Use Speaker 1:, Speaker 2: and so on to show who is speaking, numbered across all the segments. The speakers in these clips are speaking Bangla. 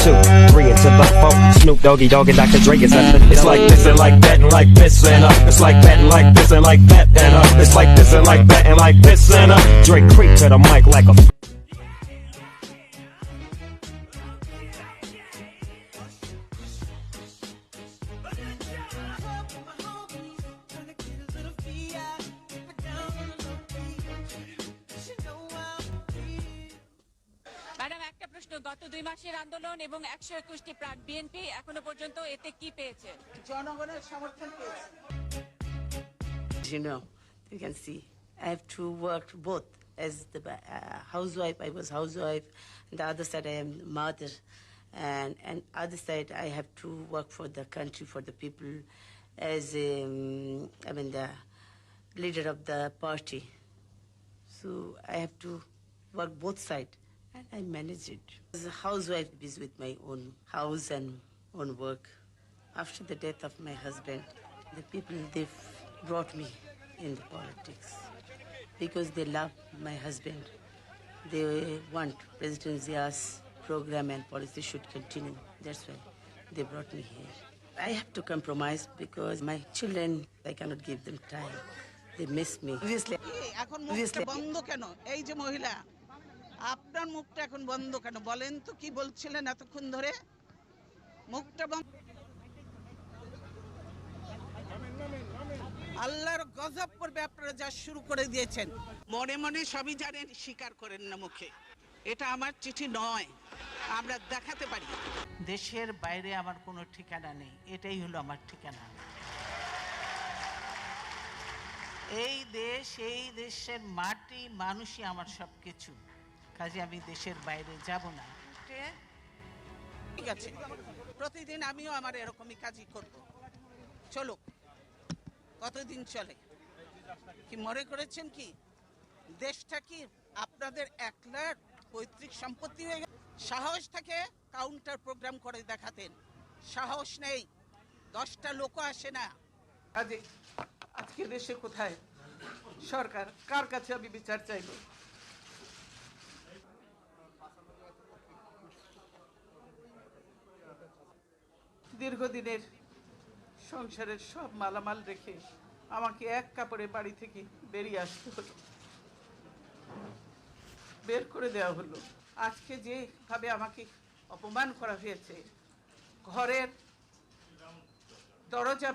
Speaker 1: 2, 3 into the 4. Snoop Doggy Dogg and Dr. Dre is nothing. It's like this and like that and like this and It's like that and like this and like that and It's like this and like that and like this and Dre creep to the mic like a
Speaker 2: madam, একটা প্রশ্ন, গত 2 মাসের আন্দোলন এবং 121টি প্রাণ, বিএনপি এখনো পর্যন্ত এতে কি পেয়েছে?
Speaker 3: জনগণের সমর্থন পেয়েছে।
Speaker 4: You know, you can see I have to work both as the housewife. I was housewife, and the other side I am mother, and other side I have to work for the country, for the people, as the leader of the party. So I have to work both sides, and I manage it. As a housewife, busy with my own house and own work. After the death of my husband, the people, they brought me in the politics because they love my husband. They want President Zia's program and policy should continue. That's why they brought me here. I have to compromise because my children, I cannot give them time. They miss me. Obviously.
Speaker 3: এখন মুখটা বন্ধ কেন? এই যে মহিলা, আপনার মুখটা এখন বন্ধ কেন? বলেন তো কি বলছিলেন এতক্ষণ ধরে? মুখটা বন্ধ। আল্লাহর গজব পড়বে আপনারা যা শুরু করে দিয়েছেন। মনে মনে সবই জানেন, স্বীকার করেন না মুখে। এটা আমার চিঠি নয়, আমরা দেখাতে পারি। দেশের বাইরে আমার কোনো ঠিকানা নেই, এটাই হলো আমার ঠিকানা। এই দেশ, এই দেশের মাটি, মানুষই আমার সব কিছু। কাজে আমি দেশের বাইরে যাব না। ঠিক আছে, প্রতিদিন আমিও আমার এরকমই কাজই করব। চলো, কতদিন চলে? কি মনে করেছেন কি দেশটা কি আপনাদের একলার পৈতৃক সম্পত্তি হয়ে গেছে? সাহস থাকে কাউন্টার প্রোগ্রাম করে দেখাতেন, সাহস নেই, 10টা লোক আসে না। আজকে দেশে কোথায় সরকার? কার কাছে আমি বিচার চাইব? দীর্ঘদিনের সংসারের সব মালামাল রেখে আমাকে এক কাপড়ে বাড়ি থেকে বেরিয়ে আসতে হলো, বের করে দেওয়া হলো। আজকে যেভাবে আমাকে অপমান করা হয়েছে, ঘরের দরজা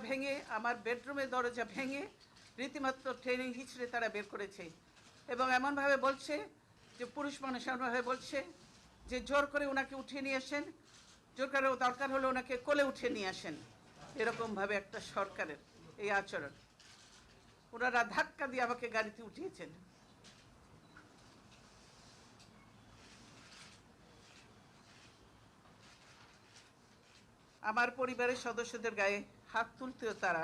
Speaker 3: ভেঙে আমার বেডরুমের দরজা ভেঙে রীতিমাত্র ট্রেনিং হিচড়ে তারা বের করেছে এবং এমনভাবে বলছে যে পুরুষ মানুষ এমনভাবে বলছে যে জোর করে ওনাকে উঠিয়ে নিয়ে আসেন, জোর করে দরকার হলে ওনাকে কোলে উঠিয়ে নিয়ে আসেন। এরকমভাবে একটা সরকারের এই আচরণ, ওনারা ধাক্কা দিয়ে আমাকে গাড়িতে উঠিয়েছেন। আমার পরিবারের সদস্যদের গায়ে হাত তুলতেও তারা